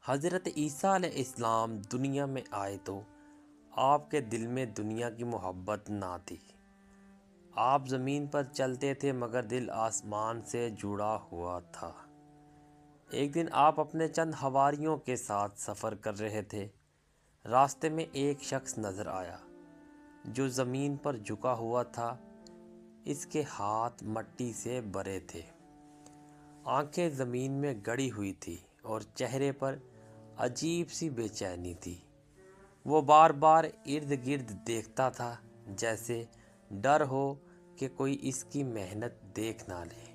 حضرت عیسیٰ علیہ السلام دنیا میں آئے تو آپ کے دل میں دنیا کی محبت نہ تھی۔ آپ زمین پر چلتے تھے مگر دل آسمان سے جڑا ہوا تھا۔ ایک دن آپ اپنے چند حواریوں کے ساتھ سفر کر رہے تھے۔ راستے میں ایک شخص نظر آیا جو زمین پر جھکا ہوا تھا۔ اس کے ہاتھ مٹی سے بھرے تھے، آنکھیں زمین میں گڑی ہوئی تھی اور چہرے پر عجیب سی بے چینی تھی۔ وہ بار بار ارد گرد دیکھتا تھا، جیسے ڈر ہو کہ کوئی اس کی محنت دیکھ نہ لے۔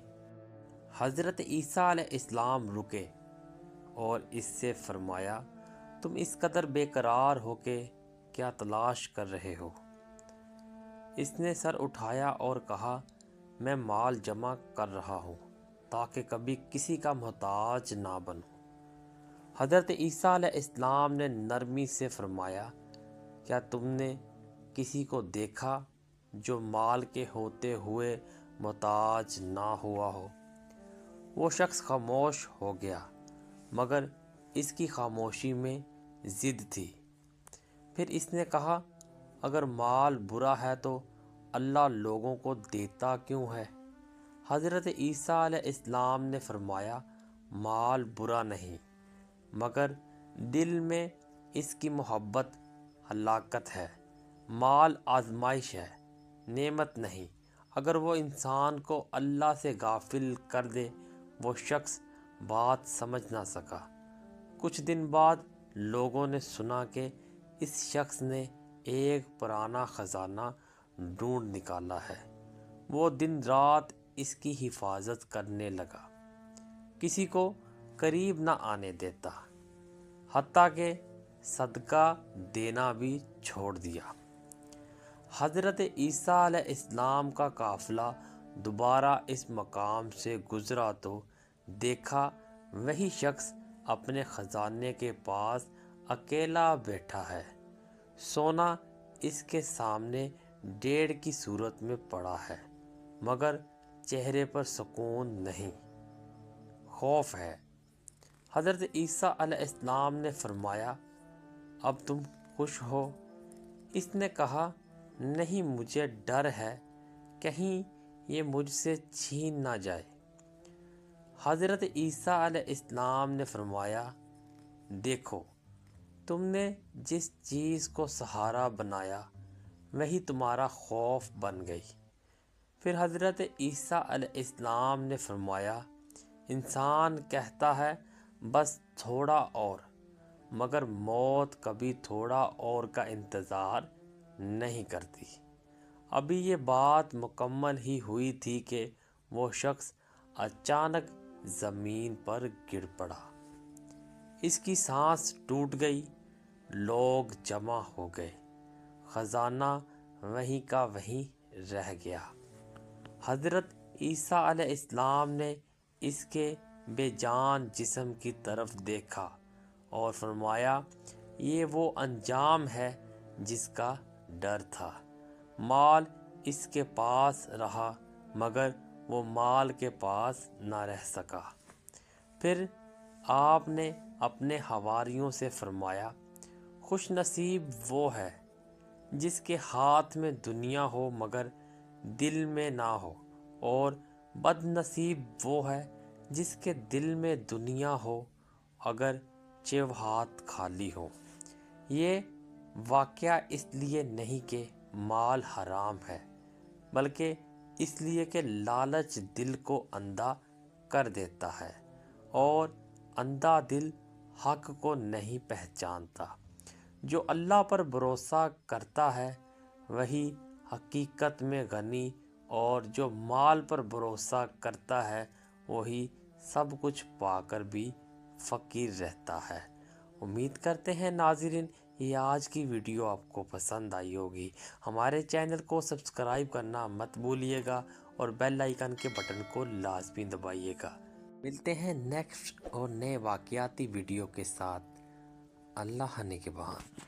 حضرت عیسیٰ علیہ السلام رکے اور اس سے فرمایا، تم اس قدر بے قرار ہو کے کیا تلاش کر رہے ہو؟ اس نے سر اٹھایا اور کہا، میں مال جمع کر رہا ہوں تاکہ کبھی کسی کا محتاج نہ بنوں۔ حضرت عیسیٰ علیہ السلام نے نرمی سے فرمایا، کیا تم نے کسی کو دیکھا جو مال کے ہوتے ہوئے محتاج نہ ہوا ہو؟ وہ شخص خاموش ہو گیا، مگر اس کی خاموشی میں ضد تھی۔ پھر اس نے کہا، اگر مال برا ہے تو اللہ لوگوں کو دیتا کیوں ہے؟ حضرت عیسیٰ علیہ السلام نے فرمایا، مال برا نہیں، مگر دل میں اس کی محبت ہلاکت ہے۔ مال آزمائش ہے، نعمت نہیں۔ اگر وہ انسان کو اللہ سے غافل کر دے، وہ شخص بات سمجھ نہ سکا۔ کچھ دن بعد لوگوں نے سنا کہ اس شخص نے ایک پرانا خزانہ ڈھونڈ نکالا ہے۔ وہ دن رات اس کی حفاظت کرنے لگا، کسی کو قریب نہ آنے دیتا، حتیٰ کہ صدقہ دینا بھی چھوڑ دیا۔ حضرت عیسیٰ علیہ السلام کا قافلہ دوبارہ اس مقام سے گزرا تو دیکھا وہی شخص اپنے خزانے کے پاس اکیلا بیٹھا ہے۔ سونا اس کے سامنے ڈھیر کی صورت میں پڑا ہے، مگر چہرے پر سکون نہیں، خوف ہے۔ حضرت عیسیٰ علیہ السلام نے فرمایا، اب تم خوش ہو؟ اس نے کہا، نہیں، مجھے ڈر ہے کہیں یہ مجھ سے چھین نہ جائے۔ حضرت عیسیٰ علیہ السلام نے فرمایا، دیکھو، تم نے جس چیز کو سہارا بنایا وہی تمہارا خوف بن گئی۔ پھر حضرت عیسیٰ علیہ السلام نے فرمایا، انسان کہتا ہے بس تھوڑا اور، مگر موت کبھی تھوڑا اور کا انتظار نہیں کرتی۔ ابھی یہ بات مکمل ہی ہوئی تھی کہ وہ شخص اچانک زمین پر گر پڑا۔ اس کی سانس ٹوٹ گئی، لوگ جمع ہو گئے، خزانہ وہیں کا وہیں رہ گیا۔ حضرت عیسیٰ علیہ السلام نے اس کے بے جان جسم کی طرف دیکھا اور فرمایا، یہ وہ انجام ہے جس کا ڈر تھا۔ مال اس کے پاس رہا، مگر وہ مال کے پاس نہ رہ سکا۔ پھر آپ نے اپنے حواریوں سے فرمایا، خوش نصیب وہ ہے جس کے ہاتھ میں دنیا ہو مگر دل میں نہ ہو، اور بد نصیب وہ ہے جس کے دل میں دنیا ہو اگر ہاتھ خالی ہو۔ یہ واقعہ اس لیے نہیں کہ مال حرام ہے، بلکہ اس لیے کہ لالچ دل کو اندھا کر دیتا ہے، اور اندھا دل حق کو نہیں پہچانتا۔ جو اللہ پر بھروسہ کرتا ہے وہی حقیقت میں غنی، اور جو مال پر بھروسہ کرتا ہے وہی سب کچھ پا کر بھی فقیر رہتا ہے۔ امید کرتے ہیں ناظرین یہ آج کی ویڈیو آپ کو پسند آئی ہوگی۔ ہمارے چینل کو سبسکرائب کرنا مت بھولیے گا اور بیل آئیکن کے بٹن کو لازمی دبائیے گا۔ ملتے ہیں نیکسٹ اور نئے واقعاتی ویڈیو کے ساتھ۔ اللہ نگہبان۔